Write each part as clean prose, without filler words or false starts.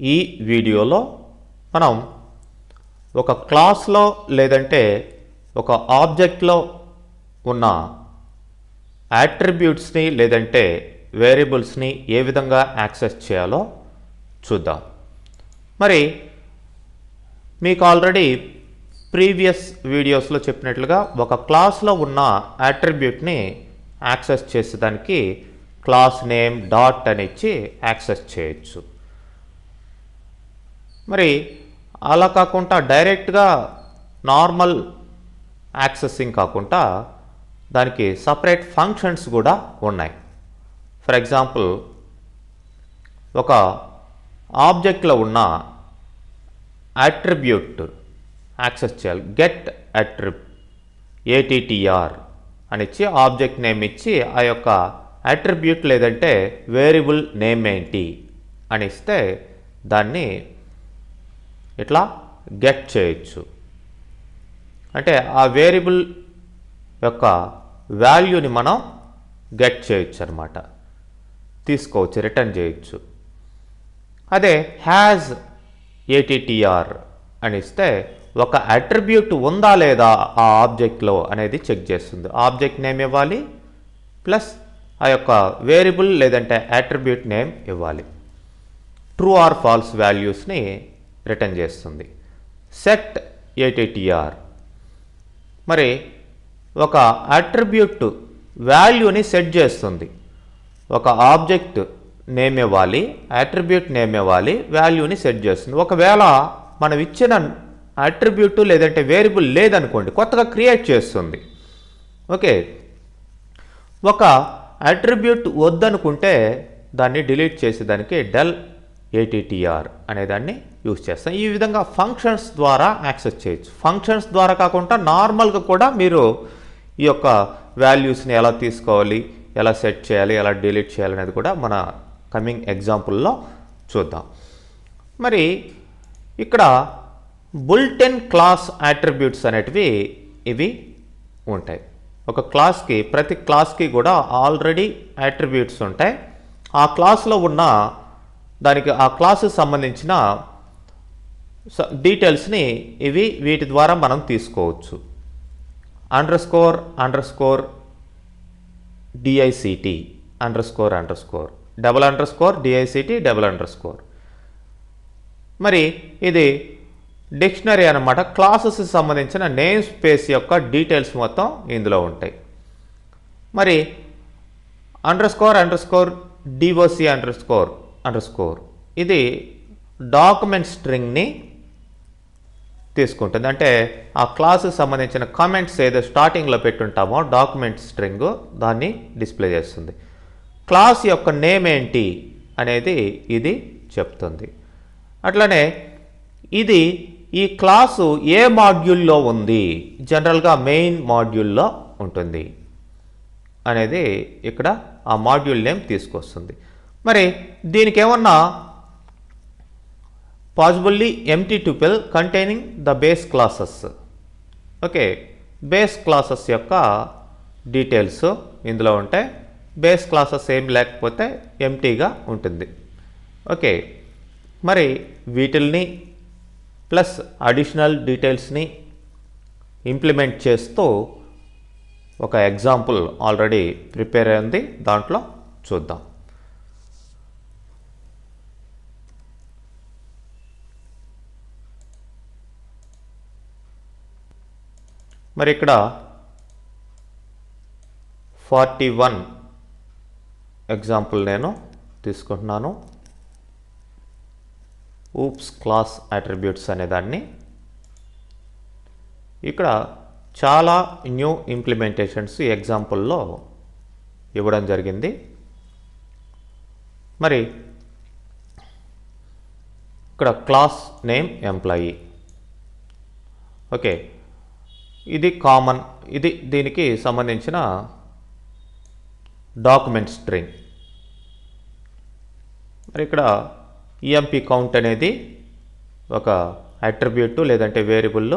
ఈ వీడియోలో మనం ఒక క్లాస్లో లేదంటే ఒక ఆబ్జెక్ట్లో ఉన్న అట్రిబ్యూట్స్ని లేదంటే వేరియబుల్స్ని ఏ విధంగా యాక్సెస్ చేయాలో చూద్దాం. మరి మీకు ఆల్రెడీ ప్రీవియస్ వీడియోస్లో చెప్పినట్లుగా ఒక క్లాస్లో ఉన్న అట్రిబ్యూట్ని యాక్సెస్ చేసేదానికి క్లాస్ నేమ్ డాట్ అని ఇచ్చి యాక్సెస్ చేయొచ్చు. మరి అలా కాకుండా డైరెక్ట్గా నార్మల్ యాక్సెసింగ్ కాకుండా దానికి సపరేట్ ఫంక్షన్స్ కూడా ఉన్నాయి. ఫర్ ఎగ్జాంపుల్ ఒక ఆబ్జెక్ట్లో ఉన్న అట్రిబ్యూట్ యాక్సెస్ చేయాలి. గెట్ ATTR అని ఇచ్చి ఆబ్జెక్ట్ నేమ్ ఇచ్చి ఆ యొక్క అట్రిబ్యూట్ లేదంటే వేరియబుల్ నేమ్ ఏంటి అని ఇస్తే దాన్ని ఇట్లా గెట్ చేయొచ్చు. అంటే ఆ వేరియబుల్ యొక్క వాల్యూని మనం గెట్ చేయొచ్చు అన్నమాట, తీసుకోవచ్చు, రిటర్న్ చేయొచ్చు. అదే హ్యాజ్ ATTR అని ఇస్తే ఒక అట్రిబ్యూట్ ఉందా లేదా ఆ ఆబ్జెక్ట్లో అనేది చెక్ చేస్తుంది. ఆబ్జెక్ట్ నేమ్ ఇవ్వాలి ప్లస్ ఆ యొక్క వేరియబుల్ లేదంటే అట్రిబ్యూట్ నేమ్ ఇవ్వాలి. ట్రూ ఆర్ ఫాల్స్ వాల్యూస్ని రిటర్న్ చేస్తుంది. సెట్ ATTR మరి ఒక అట్రిబ్యూట్ వాల్యూని సెట్ చేస్తుంది. ఒక ఆబ్జెక్ట్ నేమ్ ఇవ్వాలి, అట్రిబ్యూట్ నేమ్ ఇవ్వాలి, వాల్యూని సెట్ చేస్తుంది. ఒకవేళ మనం ఇచ్చిన అట్రిబ్యూట్ లేదంటే వేరియబుల్ లేదనుకోండి, కొత్తగా క్రియేట్ చేస్తుంది. ఓకే, ఒక అట్రిబ్యూట్ వద్దనుకుంటే దాన్ని డిలీట్ చేసేదానికి డెల్ ATTR అనేదాన్ని యూజ్ చేస్తాం. ఈ విధంగా ఫంక్షన్స్ ద్వారా యాక్సెస్ చేయొచ్చు. ఫంక్షన్స్ ద్వారా కాకుండా నార్మల్గా కూడా మీరు ఈ యొక్క వాల్యూస్ని ఎలా తీసుకోవాలి, ఎలా సెట్ చేయాలి, ఎలా డిలీట్ చేయాలి అనేది కూడా మన కమింగ్ ఎగ్జాంపుల్లో చూద్దాం. మరి ఇక్కడ బుల్టెన్ క్లాస్ అట్రిబ్యూట్స్ అనేటివి ఇవి ఉంటాయి. ఒక క్లాస్కి, ప్రతి క్లాస్కి కూడా ఆల్రెడీ అట్రిబ్యూట్స్ ఉంటాయి. ఆ క్లాస్లో ఉన్న దానికి ఆ క్లాస్కి సంబంధించిన డీటెయిల్స్ని వీటి ద్వారా మనం తీసుకోవచ్చు. ___ DICT ___ DICT ___ మరి ఇది డిక్షనరీ అన్నమాట. క్లాసెస్కి సంబంధించిన నేమ్ స్పేస్ యొక్క డీటెయిల్స్ మొత్తం ఇందులో ఉంటాయి. మరి ___ DOC _ ఇది డాక్యుమెంట్ స్ట్రింగ్ని తీసుకుంటుంది. అంటే ఆ క్లాస్కి సంబంధించిన కామెంట్స్ ఏదో స్టార్టింగ్లో పెట్టుంటామో డాక్యుమెంట్ స్ట్రింగ్ దాన్ని డిస్ప్లే చేస్తుంది. క్లాస్ యొక్క నేమ్ ఏంటి అనేది ఇది చెప్తుంది. అట్లనే ఇది ఈ క్లాసు ఏ మాడ్యూల్లో ఉంది, జనరల్గా మెయిన్ మాడ్యూల్లో ఉంటుంది అనేది ఇక్కడ ఆ మాడ్యూల్ నేమ్ తీసుకొస్తుంది. మరి దీనికి ఏమన్నా possibly empty ట్యూపుల్ containing the base classes. Okay, base classes యొక్క డీటెయిల్స్ ఇందులో ఉంటాయి. బేస్ క్లాసెస్ ఏం లేకపోతే ఎంప్టీగా ఉంటుంది. ఓకే, మరి వీటిల్ని ప్లస్ అడిషనల్ డీటెయిల్స్ని ఇంప్లిమెంట్ చేస్తూ ఒక ఎగ్జాంపుల్ ఆల్రెడీ ప్రిపేర్ అయింది, దాంట్లో చూద్దాం. మరి ఇక్కడ 41 ఎగ్జాంపుల్ నేను తీసుకుంటున్నాను. ఊప్స్ క్లాస్ అట్రిబ్యూట్స్ అనేదాన్ని ఇక్కడ చాలా న్యూ ఇంప్లిమెంటేషన్స్ ఈ ఎగ్జాంపుల్లో ఇవ్వడం జరిగింది. మరి ఇక్కడ క్లాస్ నేమ్ ఎంప్లాయీ. ఓకే, ఇది కామన్, ఇది దీనికి సంబంధించిన డాక్యుమెంట్ స్ట్రింగ్. మరి ఇక్కడ EMP కౌంట్ అనేది ఒక అట్రిబ్యూట్ లేదంటే వేరియబుల్.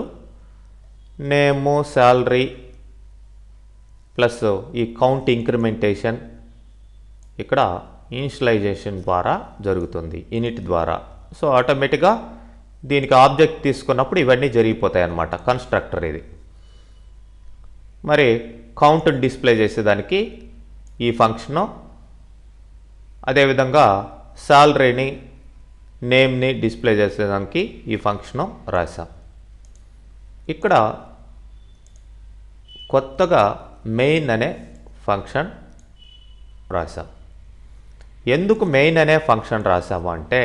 నేము, శాలరీ ప్లస్ ఈ కౌంట్ ఇంక్రిమెంటేషన్ ఇక్కడ ఇనిషియలైజేషన్ ద్వారా జరుగుతుంది, ఇనిట్ ద్వారా సో ఆటోమేటిక్గా దీనికి ఆబ్జెక్ట్ తీసుకున్నప్పుడు ఇవన్నీ జరిగిపోతాయి అన్నమాట. కన్స్ట్రక్టర్ ఇది. మరి కౌంట్ని డిస్ప్లే చేసేదానికి ఈ ఫంక్షను, అదేవిధంగా శాలరీని నేమ్ని డిస్ప్లే చేసేదానికి ఈ ఫంక్షను రాసాం. ఇక్కడ కొత్తగా మెయిన్ అనే ఫంక్షన్ రాసాం. ఎందుకు మెయిన్ అనే ఫంక్షన్ రాసాము అంటే,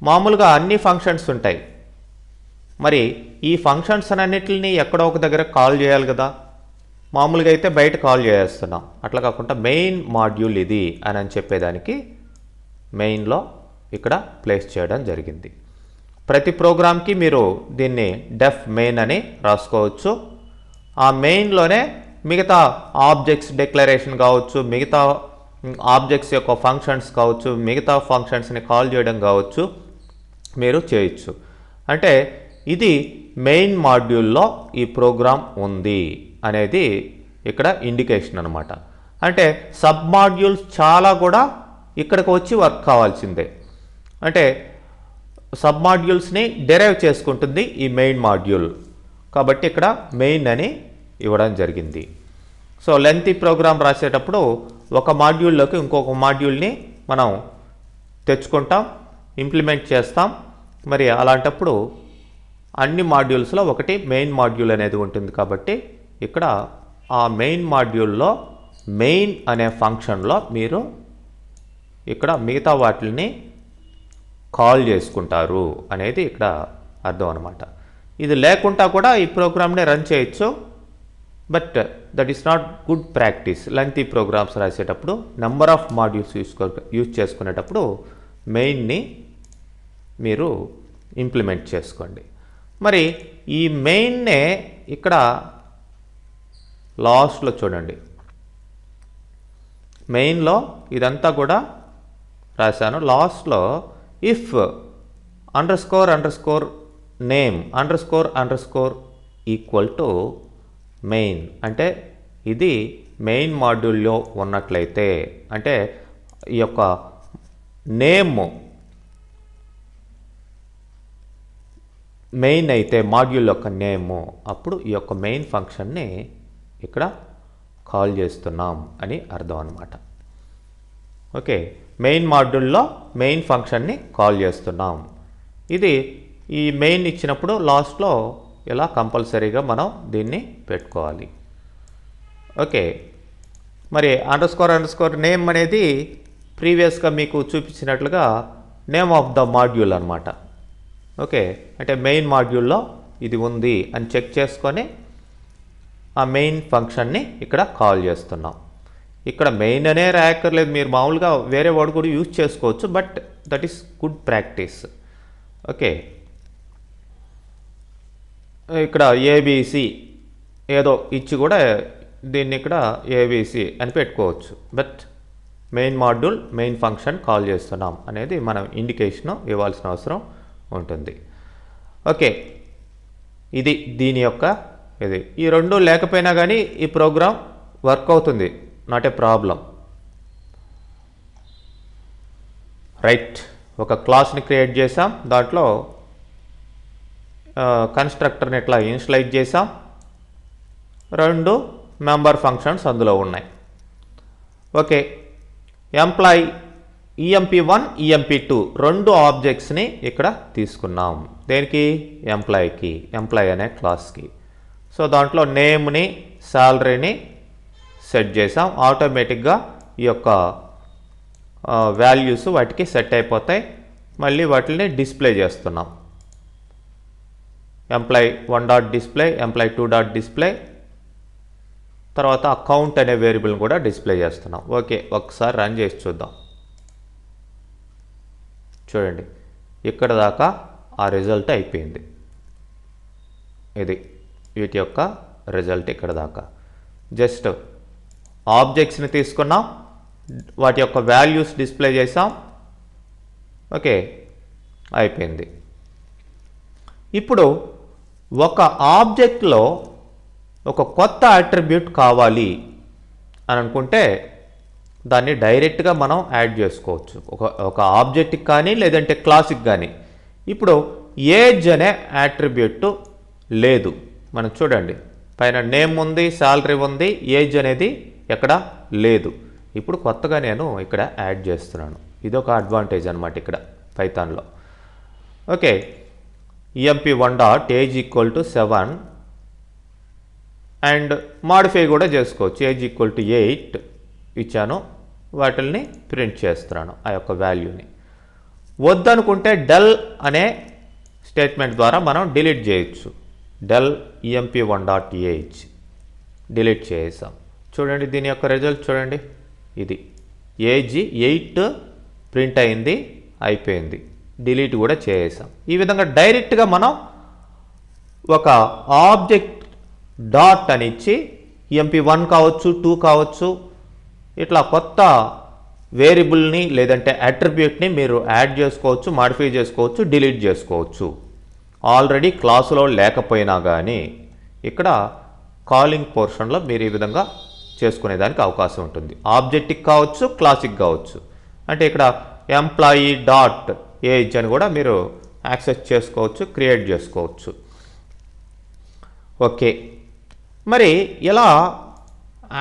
మామూలుగా అన్ని ఫంక్షన్స్ ఉంటాయి. మరి ఈ ఫంక్షన్స్ అన్నిటిని ఎక్కడో ఒక దగ్గర కాల్ చేయాలి కదా. మామూలుగా అయితే బయట కాల్ చేస్తున్నాం. అట్లా కాకుండా మెయిన్ మాడ్యూల్ ఇది అని చెప్పేదానికి మెయిన్లో ఇక్కడ ప్లేస్ చేయడం జరిగింది. ప్రతి ప్రోగ్రామ్కి మీరు దీన్ని డెఫ్ మెయిన్ అని రాసుకోవచ్చు. ఆ మెయిన్లోనే మిగతా ఆబ్జెక్ట్స్ డిక్లరేషన్ కావచ్చు, మిగతా ఆబ్జెక్ట్స్ యొక్క ఫంక్షన్స్ కావచ్చు, మిగతా ఫంక్షన్స్ని కాల్ చేయడం కావచ్చు, మీరు చేయొచ్చు. అంటే ఇది మెయిన్ మాడ్యూల్లో ఈ ప్రోగ్రామ్ ఉంది అనేది ఇక్కడ ఇండికేషన్ అనమాట. అంటే సబ్ మాడ్యూల్స్ చాలా కూడా ఇక్కడికి వచ్చి వర్క్ కావాల్సిందే. అంటే సబ్ మాడ్యూల్స్ని డెరైవ్ చేసుకుంటుంది ఈ మెయిన్ మాడ్యూల్. కాబట్టి ఇక్కడ మెయిన్ అని ఇవ్వడం జరిగింది. సో లెంతీ ప్రోగ్రామ్ రాసేటప్పుడు ఒక మాడ్యూల్లోకి ఇంకొక మాడ్యూల్ని మనం తెచ్చుకుంటాం, ఇంప్లిమెంట్ చేస్తాం. మరి అలాంటప్పుడు అన్ని మాడ్యూల్స్లో ఒకటి మెయిన్ మాడ్యూల్ అనేది ఉంటుంది. కాబట్టి ఇక్కడ ఆ మెయిన్ మాడ్యూల్లో మెయిన్ అనే ఫంక్షన్లో మీరు ఇక్కడ మిగతా వాటిని కాల్ చేసుకుంటారు అనేది ఇక్కడ అర్థం అనమాట. ఇది లేకుండా కూడా ఈ ప్రోగ్రామ్ని రన్ చేయొచ్చు. But that is not good practice. Lengthy programs రాసేటప్పుడు నెంబర్ ఆఫ్ మాడ్యూల్స్ యూజ్ చేసుకునేటప్పుడు మెయిన్ని మీరు ఇంప్లిమెంట్ చేసుకోండి. మరి ఈ మెయిన్నే ఇక్కడ లాస్ట్లో చూడండి, మెయిన్లో ఇదంతా కూడా రాశాను. లాస్ట్లో if __ name _ equal to main అంటే ఇది మెయిన్ మాడ్యూల్లో ఉన్నట్లయితే, అంటే ఈ యొక్క నేమ్ మెయిన్ అయితే మాడ్యూల్ యొక్క నేము, అప్పుడు ఈ యొక్క మెయిన్ ఫంక్షన్ని ఇక్కడ కాల్ చేస్తున్నాం అని అర్థం అన్నమాట. ఓకే, మెయిన్ మాడ్యూల్లో మెయిన్ ఫంక్షన్ని కాల్ చేస్తున్నాం. ఇది ఈ మెయిన్ ఇచ్చినప్పుడు లాస్ట్లో ఇలా కంపల్సరీగా మనం దీన్ని పెట్టుకోవాలి. ఓకే, మరి _ నేమ్ అనేది ప్రీవియస్గా మీకు చూపించినట్లుగా నేమ్ ఆఫ్ ద మాడ్యూల్ అనమాట. ఓకే, అంటే మెయిన్ మాడ్యూల్లో ఇది ఉంది అని చెక్ చేసుకొని ఆ మెయిన్ ఫంక్షన్ని ఇక్కడ కాల్ చేస్తున్నాం. ఇక్కడ మెయిన్ అనే రాయక్కర్లేదు, మీరు మామూలుగా వేరే వర్డ్ కూడా యూజ్ చేసుకోవచ్చు. But that is good practice. Okay, ఇక్కడ ఏబిసి ఏదో ఇచ్చి కూడా దీన్ని ఇక్కడ ఏబిసి అని పెట్టుకోవచ్చు. But main module main function call చేస్తున్నాం అనేది మనం ఇండికేషన్ ఇవ్వాల్సిన అవసరం ఉంటుంది. ఓకే, ఇది దీని యొక్క ఇది. ఈ రెండు లేకపోయినా కానీ ఈ ప్రోగ్రామ్ వర్క్ అవుతుంది, నాట్ ఏ ప్రాబ్లం. రైట్, ఒక క్లాస్ని క్రియేట్ చేసాం, దాంట్లో కన్స్ట్రక్టర్ని ఇట్లా ఇనిషియలైజ్ చేసాం, 2 మెంబర్ ఫంక్షన్స్ అందులో ఉన్నాయి. ఓకే, ఎంప్లాయీ EMP1 EMP2 2 ఆబ్జెక్ట్స్ని ఇక్కడ తీసుకున్నాం. దేనికి? ఎంప్లాయీకి, ఎంప్లాయీ అనే క్లాస్కి. సో దాంట్లో నేమ్ని శాలరీని సెట్ చేసాం. ఆటోమేటిక్గా ఈ యొక్క వాల్యూస్ వాటికి సెట్ అయిపోతాయి. మళ్ళీ వాటిని డిస్ప్లే చేస్తున్నాం. employee1.display, employee2.display, తర్వాత అకౌంట్ అనే వేరియబుల్ని కూడా డిస్ప్లే చేస్తున్నాం. ఓకే, ఒకసారి రన్ చేసి చూద్దాం. చూడండి, ఇక్కడ దాకా ఆ రిజల్ట్ అయిపోయింది. ఇది వీటి యొక్క రిజల్ట్ ఇక్కడ దాకా. జస్ట్ ఆబ్జెక్ట్స్ని తీసుకున్నాం, వాటి యొక్క వాల్యూస్ డిస్ప్లే చేసాం. ఓకే, అయిపోయింది. ఇప్పుడు ఒక ఆబ్జెక్ట్లో ఒక కొత్త అట్రిబ్యూట్ కావాలి అని అనుకుంటే దాన్ని డైరెక్ట్గా మనం యాడ్ చేసుకోవచ్చు ఒక ఆబ్జెక్ట్కి కానీ లేదంటే క్లాస్కి కానీ. ఇప్పుడు ఏజ్ అనే యాట్రిబ్యూట్ లేదు. మనం చూడండి, పైన నేమ్ ఉంది, శాలరీ ఉంది, ఏజ్ అనేది ఎక్కడ లేదు. ఇప్పుడు కొత్తగా నేను ఇక్కడ యాడ్ చేస్తున్నాను. ఇదొక అడ్వాంటేజ్ అనమాట ఇక్కడ పైథాన్లో. Okay, emp1 dot age equal to 7 and modify కూడా చేసుకోవచ్చు. ఏజ్ ఈక్వల్ టు 8 ఇచ్చాను, వాటిల్ని ప్రింట్ చేస్తున్నాను ఆ యొక్క వాల్యూని. వద్దనుకుంటే డెల్ అనే స్టేట్మెంట్ ద్వారా మనం డిలీట్ చేయొచ్చు. Del emp1 dot age delete చేసాం. చూడండి దీని యొక్క రిజల్ట్ చూడండి, ఇది ఏజ్ 8 ప్రింట్ అయింది, అయిపోయింది. డిలీట్ కూడా చేసాం. ఈ విధంగా డైరెక్ట్గా మనం ఒక ఆబ్జెక్ట్ డాట్ అని ఇచ్చి emp1 కావచ్చు, 2 కావచ్చు, ఇట్లా కొత్త వేరియబుల్ని లేదంటే అట్రిబ్యూట్ని మీరు యాడ్ చేసుకోవచ్చు, మాడిఫై చేసుకోవచ్చు, డిలీట్ చేసుకోవచ్చు. ఆల్రెడీ క్లాసులో లేకపోయినా కానీ ఇక్కడ కాలింగ్ పోర్షన్లో మీరు ఈ విధంగా చేసుకునేదానికి అవకాశం ఉంటుంది. ఆబ్జెక్ట్కి కావచ్చు, క్లాస్కి కావచ్చు. అంటే ఇక్కడ ఎంప్లాయీ డాట్ ఏజ్ అని కూడా మీరు యాక్సెస్ చేసుకోవచ్చు, క్రియేట్ చేసుకోవచ్చు. ఓకే, మరి ఇలా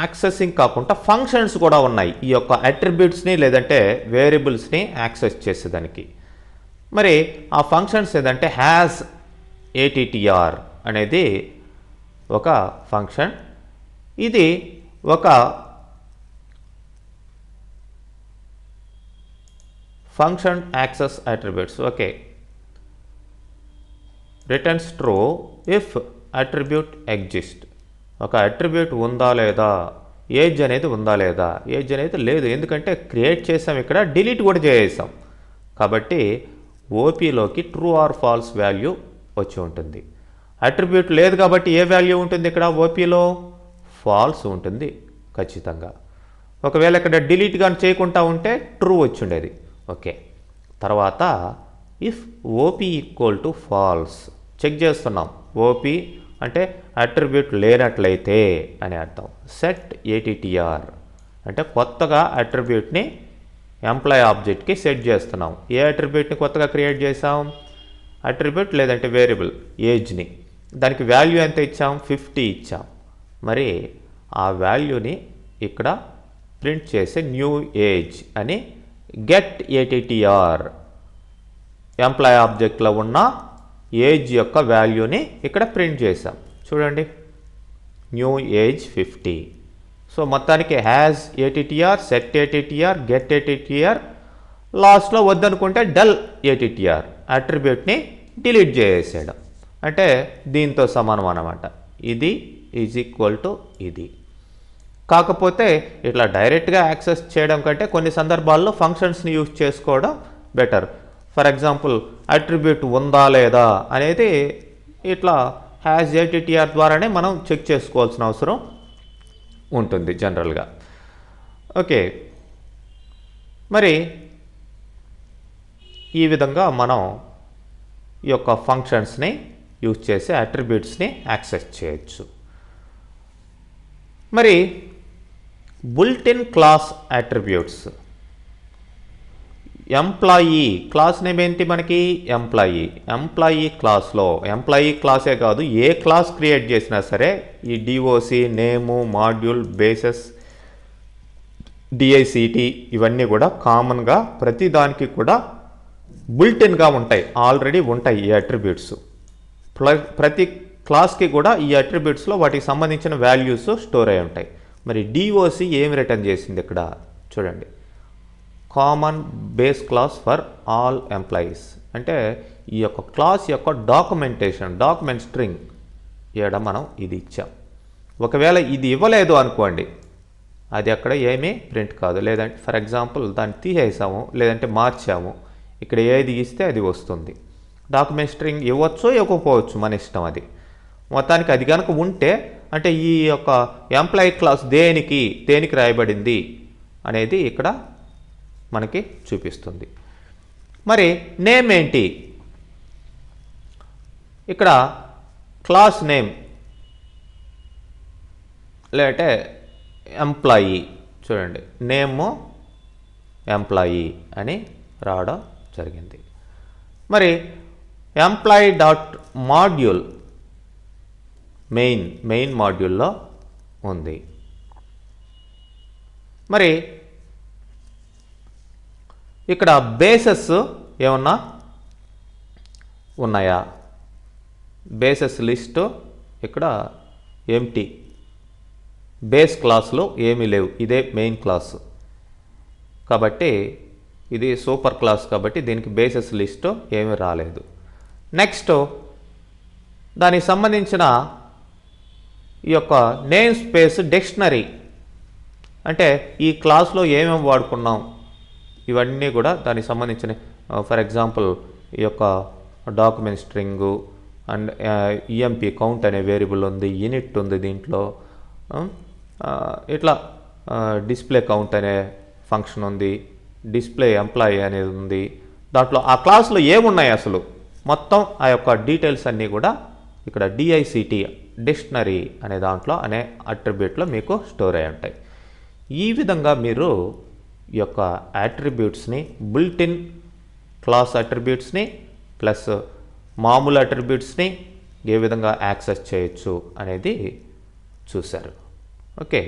యాక్సెసింగ్ కాకుండా ఫంక్షన్స్ కూడా ఉన్నాయి ఈ యొక్క అట్రిబ్యూట్స్ని లేదంటే వేరియబుల్స్ని యాక్సెస్ చేసేదానికి. మరి ఆ ఫంక్షన్స్ ఏదంటే హ్యాస్ ATTR అనేది ఒక ఫంక్షన్. ఇది ఒక function access attributes. Okay, returns true if attribute exist. ఒక అట్రిబ్యూట్ ఉందా లేదా, ఏజ్ అనేది ఉందా లేదా. ఏజ్ అనేది లేదు, ఎందుకంటే క్రియేట్ చేసాం, ఇక్కడ డిలీట్ కూడా చేసాం. కాబట్టి ఓపీలోకి ట్రూ ఆర్ ఫాల్స్ వాల్యూ వచ్చి ఉంటుంది. అట్రిబ్యూట్ లేదు కాబట్టి ఏ వాల్యూ ఉంటుంది ఇక్కడ ఓపీలో? ఫాల్స్ ఉంటుంది ఖచ్చితంగా. ఒకవేళ ఇక్కడ డిలీట్ కానీ చేయకుండా ఉంటే ట్రూ వచ్చి ఉండేది. ఓకే, తర్వాత if OP equal to false check చేస్తున్నాం. ఓపీ అంటే అట్రిబ్యూట్ లేనట్లయితే అని అర్థం. సెట్ ATTR అంటే కొత్తగా అట్రిబ్యూట్ని ఎంప్లాయ్ ఆబ్జెక్ట్కి సెట్ చేస్తున్నాం. ఏ అట్రిబ్యూట్ని కొత్తగా క్రియేట్ చేసాం? అట్రిబ్యూట్ లేదంటే వేరియబుల్ ఏజ్ని. దానికి వాల్యూ ఎంత ఇచ్చాం? 50 ఇచ్చాం. మరి ఆ వాల్యూని ఇక్కడ ప్రింట్ చేసే న్యూ ఏజ్ అని గెట్ ATTR ఎంప్లాయ్ ఆబ్జెక్ట్లో ఉన్న ఏజ్ యొక్క వాల్యూని ఇక్కడ ప్రింట్ చేసాం. చూడండి, న్యూ ఏజ్ 50. సో మొత్తానికి has ATTR, set ATTR, get ATTR, లాస్ట్లో వద్దనుకుంటే డెల్ ATTR అట్రిబ్యూట్ని డిలీట్ చేసేయడం. అంటే దీంతో సమానం అన్నమాట. ఇది ఈజ్ ఈక్వల్ టు ఇది. కాకపోతే ఇట్లా డైరెక్ట్గా యాక్సెస్ చేయడం కంటే కొన్ని సందర్భాల్లో ఫంక్షన్స్ని యూజ్ చేసుకోవడం బెటర్. ఫర్ ఎగ్జాంపుల్ అట్రిబ్యూట్ ఉందా లేదా అనేది ఇట్లా హ్యాస్ ATTR ద్వారానే మనం చెక్ చేసుకోవాల్సిన అవసరం ఉంటుంది జనరల్గా. ఓకే, మరి ఈ విధంగా మనం ఈ యొక్క ఫంక్షన్స్ని యూజ్ చేసి అట్రిబ్యూట్స్ని యాక్సెస్ చేయొచ్చు. మరి built-in class attributes. Employee class name ఏంటి మనకి? ఎంప్లాయీ. ఎంప్లాయీ క్లాస్లో ఎంప్లాయీ క్లాసే కాదు, ఏ క్లాస్ క్రియేట్ చేసినా సరే ఈ DOC, నేము, మాడ్యూల్, బేసెస్, DICT ఇవన్నీ కూడా కామన్గా ప్రతి దానికి కూడా బుల్టిన్గా ఉంటాయి, ఆల్రెడీ ఉంటాయి ఈ అట్రిబ్యూట్స్. ప్రతి క్లాస్కి కూడా ఈ అట్రిబ్యూట్స్లో వాటికి సంబంధించిన వాల్యూస్ స్టోర్ అయి ఉంటాయి. మరి DOC ఏమి రిటర్న్ చేసింది ఇక్కడ చూడండి, common base class for all employees. అంటే ఈ యొక్క క్లాస్ యొక్క డాక్యుమెంట్ స్ట్రింగ్ ఇక్కడ మనం ఇది ఇచ్చాం. ఒకవేళ ఇది ఇవ్వలేదు అనుకోండి, అది అక్కడ ఏమీ ప్రింట్ కాదు. లేదంటే ఫర్ ఎగ్జాంపుల్ దాన్ని తీసేసాము లేదంటే మార్చాము, ఇక్కడ ఏది ఇస్తే అది వస్తుంది. డాక్యుమెంట్ స్ట్రింగ్ ఇవ్వచ్చు, ఇవ్వకపోవచ్చు, మన ఇష్టం అది. మొత్తానికి అది కనుక ఉంటే అంటే ఈ యొక్క ఎంప్లాయీ క్లాస్ దేనికి రాయబడింది అనేది ఇక్కడ మనకి చూపిస్తుంది. మరి నేమ్ ఏంటి? ఇక్కడ క్లాస్ నేమ్ లేదంటే ఎంప్లాయీ చూడండి నేమ్ ఎంప్లాయీ అని రావడం జరిగింది. మరి ఎంప్లాయీ డాట్ మాడ్యూల్ మెయిన్ మాడ్యూల్లో ఉంది. మరి ఇక్కడ బేసెస్ ఏమన్నా ఉన్నాయా? బేసెస్ లిస్టు ఇక్కడ ఎంటీ, బేస్ క్లాస్లో ఏమీ లేవు. ఇదే మెయిన్ క్లాసు కాబట్టి ఇది సూపర్ క్లాస్ కాబట్టి దీనికి బేసెస్ లిస్టు ఏమీ రాలేదు. నెక్స్ట్ దానికి సంబంధించిన ఈ యొక్క నేమ్ స్పేస్ డిక్షనరీ అంటే ఈ క్లాస్లో ఏమేమి వాడుకున్నాం ఇవన్నీ కూడా దానికి సంబంధించిన ఫర్ ఎగ్జాంపుల్ ఈ యొక్క document string and EMP count అనే వేరియబుల్ ఉంది, యూనిట్ ఉంది దీంట్లో, ఇట్లా డిస్ప్లే కౌంట్ అనే ఫంక్షన్ ఉంది, డిస్ప్లే ఎంప్లాయీ అనేది ఉంది. దాంట్లో ఆ క్లాస్లో ఏమున్నాయి అసలు మొత్తం ఆ యొక్క డీటెయిల్స్ అన్నీ కూడా ఇక్కడ డిఐసిటి డిక్షనరీ అనే దాంట్లో అనే అట్రిబ్యూట్లో మీకు స్టోర్ అయి ఉంటాయి. ఈ విధంగా మీరు ఈ యొక్క అట్రిబ్యూట్స్ని బిల్ట్-ఇన్ క్లాస్ అట్రిబ్యూట్స్ని ప్లస్ మామూలు అట్రిబ్యూట్స్ని ఏ విధంగా యాక్సెస్ చేయొచ్చు అనేది చూశారు. ఓకే.